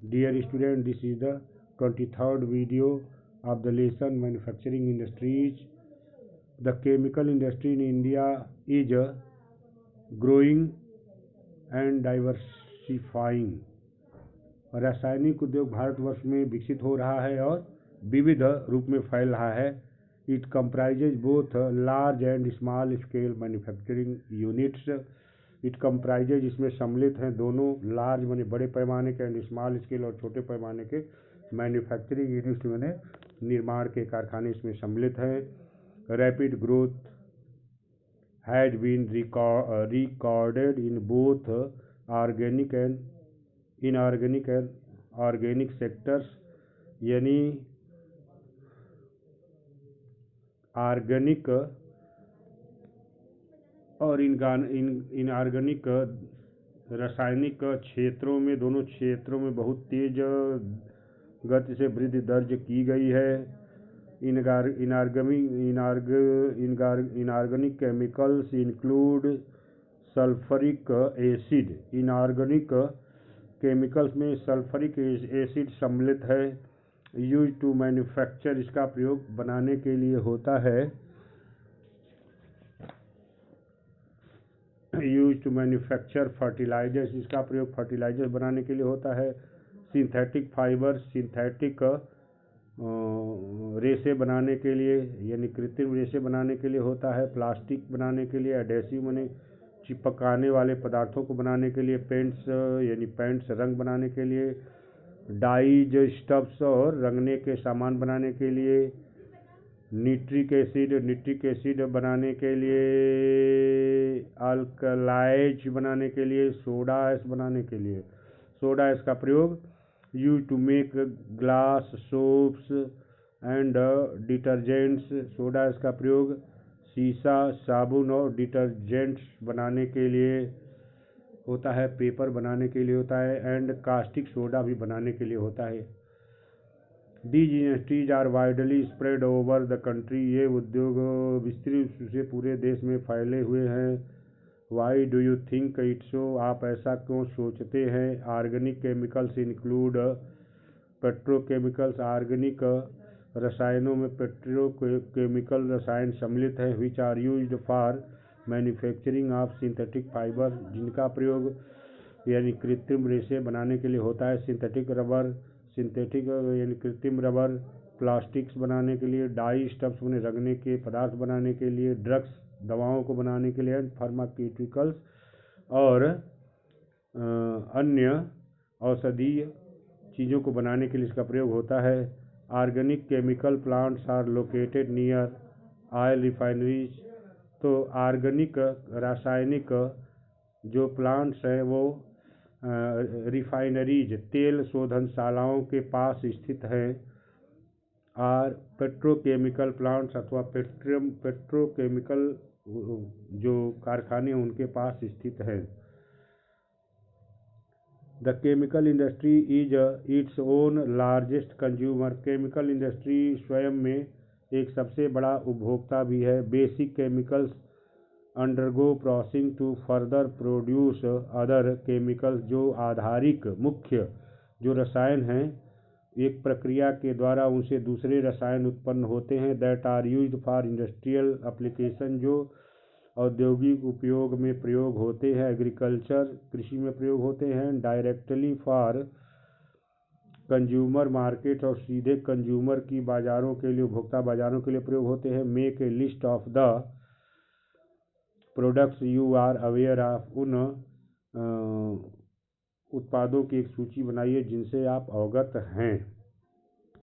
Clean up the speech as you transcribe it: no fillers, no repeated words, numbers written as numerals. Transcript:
Dear student, this is the 23rd video of the lesson manufacturing industries. The chemical industry in India is growing and diversifying. रासायनिक उद्योग भारतवर्ष में विकसित हो रहा है और विविध रूप में फैल रहा है. It comprises both large and small scale manufacturing units. It comprises, इसमें सम्मिलित हैं दोनों लार्ज माने बड़े पैमाने के एंड स्मॉल स्केल और छोटे पैमाने के मैन्युफैक्चरिंग यूनिट्स माने निर्माण के कारखाने इसमें सम्मिलित हैं. Rapid growth has been recorded in both organic and inorganic and organic sectors. यानी ऑर्गेनिक और इनऑर्गेनिक रासायनिक क्षेत्रों में, दोनों क्षेत्रों में बहुत तेज गति से वृद्धि दर्ज की गई है. Inorganic chemicals include sulphuric acid. Inorganic chemicals में सल्फरिक एसिड सम्मिलित है. यूज टू मैन्युफैक्चर, इसका प्रयोग बनाने के लिए होता है. यूज टू मैन्युफैक्चर फर्टिलाइजर्स, इसका प्रयोग फर्टिलाइजर्स बनाने के लिए होता है. सिंथेटिक फाइबर, सिंथेटिक रेशे बनाने के लिए यानी कृत्रिम रेशे बनाने के लिए होता है. प्लास्टिक बनाने के लिए, एडेसिव माने चिपकाने वाले पदार्थों को बनाने के लिए. पेंट्स यानी पेंट्स रंग बनाने के लिए. डाइज स्टफ्स और रंगने के सामान बनाने के लिए. निट्रिक एसिड बनाने के लिए. अल्कलाइज बनाने के लिए. सोडा ऐश बनाने के लिए. सोडा ऐश का प्रयोग use to make glass, soaps and detergents. Soda ash का प्रयोग शीशा, साबुन और डिटर्जेंट्स बनाने के लिए होता है. पेपर बनाने के लिए होता है. एंड कास्टिक सोडा भी बनाने के लिए होता है. These industries are widely spread over the country. ये उद्योग विस्तृत रूप से पूरे देश में फैले हुए हैं. Why do you think it so? आप ऐसा क्यों सोचते हैं? Organic chemicals include petrochemicals. Organic रसायनों में पेट्रोकेमिकल रसायन सम्मिलित हैं. which are used for manufacturing of synthetic fibre, जिनका प्रयोग यानी कृत्रिम रेशे बनाने के लिए होता है. सिंथेटिक रबर, सिंथेटिक यानी कृत्रिम रबर. प्लास्टिक्स बनाने के लिए. डाई स्टफ्स उन्हें रंगने के पदार्थ बनाने के लिए. ड्रग्स, दवाओं को बनाने के लिए. एंड फार्मास्यूटिकल्स और अन्य औषधीय चीज़ों को बनाने के लिए इसका प्रयोग होता है. Organic chemical plants are located near oil refineries. तो ऑर्गेनिक रासायनिक जो प्लांट्स हैं वो रिफाइनरीज तेल शोधनशालाओं के पास स्थित हैं. और पेट्रोकेमिकल प्लांट्स अथवा पेट्रोकेमिकल जो कारखाने उनके पास स्थित हैं. The chemical industry is its own largest consumer. Chemical industry स्वयं में एक सबसे बड़ा उपभोक्ता भी है. Basic chemicals undergo processing to further produce other chemicals. जो आधारिक मुख्य जो रसायन हैं, एक प्रक्रिया के द्वारा उनसे दूसरे रसायन उत्पन्न होते हैं. That are used for industrial application, जो औद्योगिक उपयोग में प्रयोग होते हैं. एग्रीकल्चर, कृषि में प्रयोग होते हैं. डायरेक्टली फॉर कंज्यूमर मार्केट, और सीधे कंज्यूमर की बाज़ारों के लिए, उपभोक्ता बाज़ारों के लिए प्रयोग होते हैं. Make a list of the products you are aware of. उन उत्पादों की एक सूची बनाइए जिनसे आप अवगत हैं.